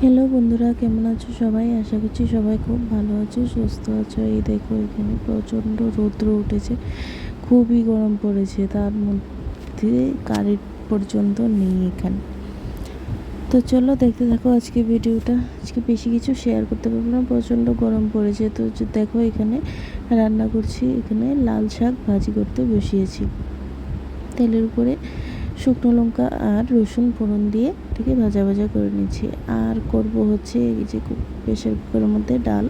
Hello বন্ধুরা, কেমন আছো সবাই? আশা করছি সবাই খুব ভালো আছো, সুস্থ আছো। এই দেখো, এখানে প্রচণ্ড রৌদ্র উঠেছে, খুবই গরম পড়েছে, তার মধ্যে কারেন্ট পর্যন্ত নেই এখানে। তো চলো দেখতে থাকো আজকে ভিডিওটা। আজকে বেশি কিছু শেয়ার করতে পারবো না, প্রচণ্ড গরম পড়েছে। তো দেখো, এখানে রান্না করছি, এখানে লাল শাক ভাজি করতে বসিয়েছি। তেলের উপরে শুকনো লঙ্কা আর রসুন ফোড়ন দিয়ে এটাকে ভাজা ভাজা করে নিচ্ছি। আর করব হচ্ছে এই যে প্রেশার কুকারের মধ্যে ডাল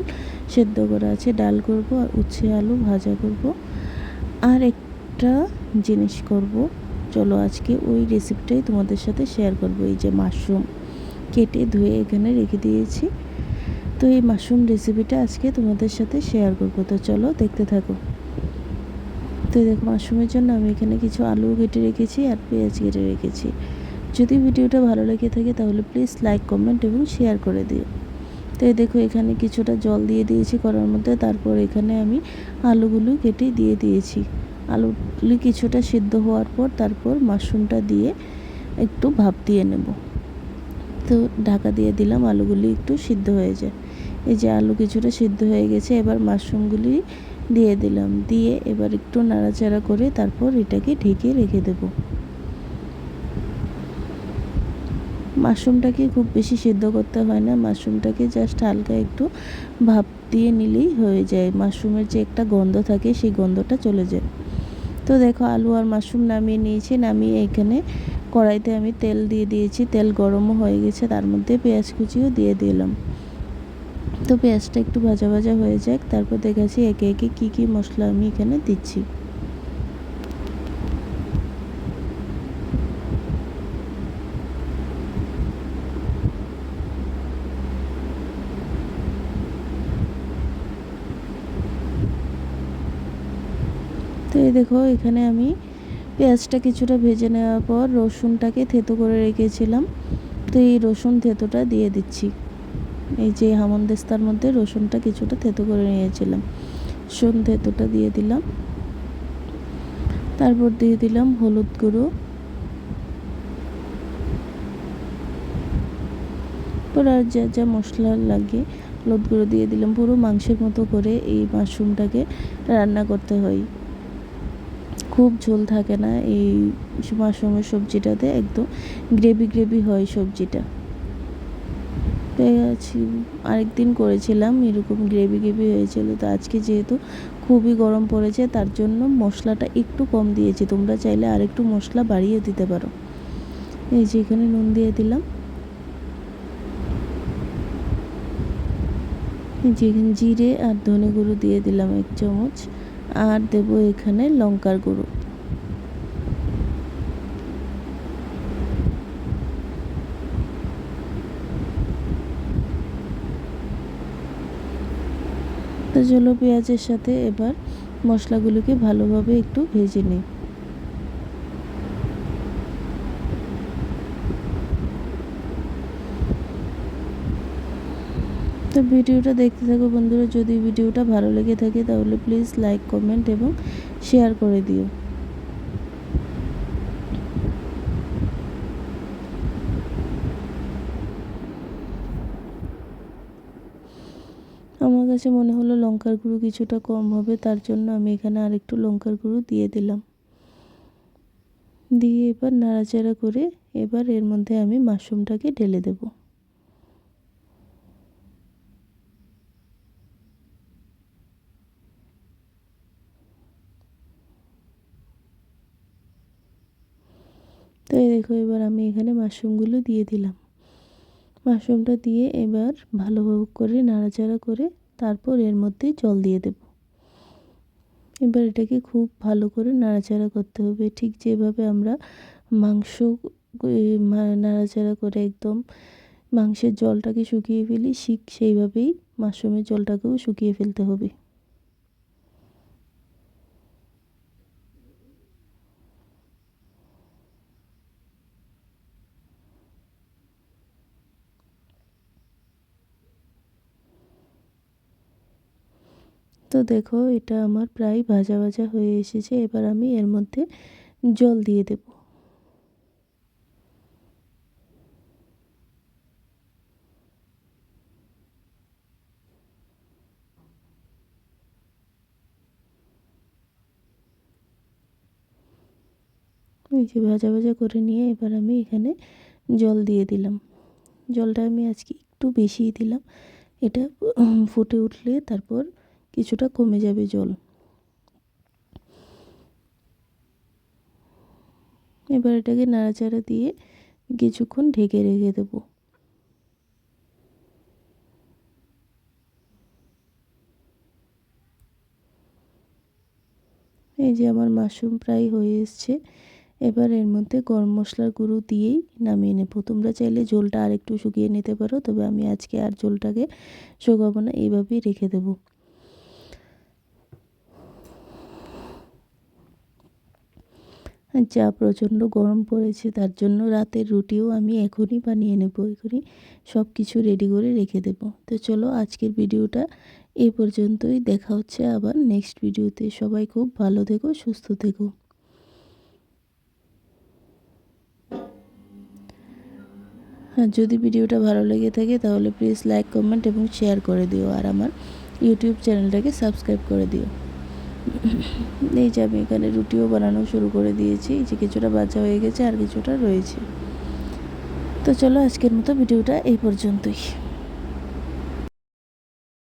সেদ্ধ করা আছে, ডাল করব আর উচ্ছে আলু ভাজা করব। আর একটা জিনিস করব, চলো আজকে ওই রেসিপিটাই তোমাদের সাথে শেয়ার করব। এই যে মাশরুম কেটে ধুয়ে এখানে রেখে দিয়েছি, তো এই মাশরুম রেসিপিটা আজকে তোমাদের সাথে শেয়ার করব। তো চলো দেখতে থাকো। তো দেখো, মাশরুমের জন্য আমি এখানে কিছু আলু কেটে রেখেছি আর পেঁয়াজ কেটে রেখেছি। যদি ভিডিওটা ভালো লেগে থাকে তাহলে প্লিজ লাইক, কমেন্ট এবং শেয়ার করে দিও। তো এই দেখো, এখানে কিছুটা জল দিয়ে দিয়েছি কড়ার মধ্যে। তারপর এখানে আমি আলুগুলো কেটে দিয়ে দিয়েছি। আলুগুলি কিছুটা সিদ্ধ হওয়ার পর তারপর মাশরুমটা দিয়ে একটু ভাপ দিয়ে নেব। তো ঢাকা দিয়ে দিলাম, আলুগুলি একটু সিদ্ধ হয়ে যায়। এই যে আলু কিছুটা সিদ্ধ হয়ে গেছে, এবার মাশরুমগুলি দিয়ে দিলাম, দিয়ে এবার একটু নাড়াচাড়া করে তারপর এটাকে ঢেকে রেখে দেবো। মাশরুমটাকে খুব বেশি সিদ্ধ করতে হয় না, মাশরুমটাকে জাস্ট হালকা একটু ভাপ দিয়ে নিলেই হয়ে যায়। মাশরুমের যে একটা গন্ধ থাকে সেই গন্ধটা চলে যায়। তো দেখো, আলু আর মাশরুম নামিয়ে নিয়েছি। নামিয়ে এখানে কড়াইতে আমি তেল দিয়ে দিয়েছি, তেল গরমও হয়ে গেছে, তার মধ্যে পেঁয়াজ কুচিও দিয়ে দিলাম। তো পেঁয়াজটা একটু ভাজা ভাজা হয়ে যাক, তারপর দেখাচ্ছি একে একে কী কী মশলা আমি এখানে দিচ্ছি। তো এই দেখো, এখানে আমি পেঁয়াজটা কিছুটা ভেজে নেওয়ার পর রসুনটাকে থেতো করে রেখেছিলাম, তো এই রসুন থেতোটা দিয়ে দিচ্ছি। এই যে হামনদিস্তার মধ্যে রসুনটা কিছুটা থেতো করে নিয়েছিলাম, রসুন থেতোটা দিয়ে দিলাম। তারপর দিয়ে দিলাম হলুদ গুঁড়ো, পুরো আর যা যা মশলা লাগে হলুদ গুঁড়ো দিয়ে দিলাম। পুরো মাংসের মতো করে এই মাশরুমটাকে রান্না করতে হয়, খুব ঝোল থাকে না এই মাশরুমের সবজিটাতে, একদম গ্রেভি গ্রেভি হয় সবজিটা। পেয়েছি, আরেকদিন করেছিলাম এরকম গ্রেভি গ্রেভি হয়েছিল। তো আজকে যেহেতু খুবই গরম পড়েছে তার জন্য মশলাটা একটু কম দিয়েছি, তোমরা চাইলে আরেকটু মশলা বাড়িয়ে দিতে পারো। এই যে এখানে নুন দিয়ে দিলাম, এই যে এখানে জিরে আর ধনে গুঁড়ো দিয়ে দিলাম 1 চামচ, আর দেবো এখানে লঙ্কার গুঁড়ো। তো চলো পেঁয়াজের সাথে এবার মশলাগুলোকে ভালোভাবে একটু ভেজে নিই। তো ভিডিওটা দেখতে থাকো বন্ধুরা, যদি ভিডিওটা ভালো লেগে থাকে তাহলে প্লিজ লাইক, কমেন্ট এবং শেয়ার করে দিও। আমার কাছে মনে হলো লঙ্কার গুঁড়ো কিছুটা কম হবে, তার জন্য আমি এখানে আরেকটু লঙ্কার গুঁড়ো দিয়ে দিলাম। দিয়ে এবার নাড়াচাড়া করে এবার এর মধ্যে আমি মাশরুমটাকে ঢেলে দেব। তো এই দেখো, এবার আমি এখানে মাশরুমগুলো দিয়ে দিলাম। মাশরুমটা দিয়ে এবার ভালোভাবে করে নাড়াচাড়া করে তারপর এর মধ্যে জল দিয়ে দেব। এবার এটাকে খুব ভালো করে নাড়াচাড়া করতে হবে, ঠিক যেভাবে আমরা মাংস নাড়াচাড়া করে একদম মাংসের জলটাকে শুকিয়ে ফেলি, ঠিক সেইভাবেই মাশরুমের জলটাকেও শুকিয়ে ফেলতে হবে। তো দেখো, এটা আমার প্রায় ভাজা ভাজা হয়ে এসেছে, এবার আমি এর মধ্যে জল দিয়ে দেব। এই যে ভাজা ভাজা করে নিয়ে এবার আমি এখানে জল দিয়ে দিলাম। জলটা আমি আজকে একটু বেশিই দিলাম। এটা ফুটে উঠলে তারপর কিছুটা কমে যাবে জল। এবার এটাকে নাড়াচাড়া দিয়ে কিছুক্ষণ ঢেকে রেখে দেবো। এই যে আমার মাশরুম প্রায় হয়ে এসছে। এবার এর মধ্যে গরম মশলার গুঁড়ো দিয়েই নামিয়ে নেব। তোমরা চাইলে ঝোলটা আর একটু শুকিয়ে নিতে পারো, তবে আমি আজকে আর ঝোলটাকে শুকাবো না, এইভাবেই রেখে দেবো। যা প্রচণ্ড গরম পড়েছে, তার জন্য রাতের রুটিও আমি এখনই বানিয়ে নেব। এখনই সব কিছু রেডি করে রেখে দেব। তো চলো আজকের ভিডিওটা এই পর্যন্তই। দেখা হচ্ছে আবার নেক্সট ভিডিওতে। সবাই খুব ভালো থেকো, সুস্থ থেকো। হ্যাঁ, যদি ভিডিওটা ভালো লেগে থাকে তাহলে প্লিজ লাইক, কমেন্ট এবং শেয়ার করে দিও। আর আমার ইউটিউব চ্যানেলটাকে সাবস্ক্রাইব করে দিও। এই যে আমি এখানে রুটিও বানানো শুরু করে দিয়েছি। এই যে কিছুটা ভাজা হয়ে গেছে আর কিছুটা রয়েছে। তো চলো আজকের মতো ভিডিওটা এই পর্যন্তই।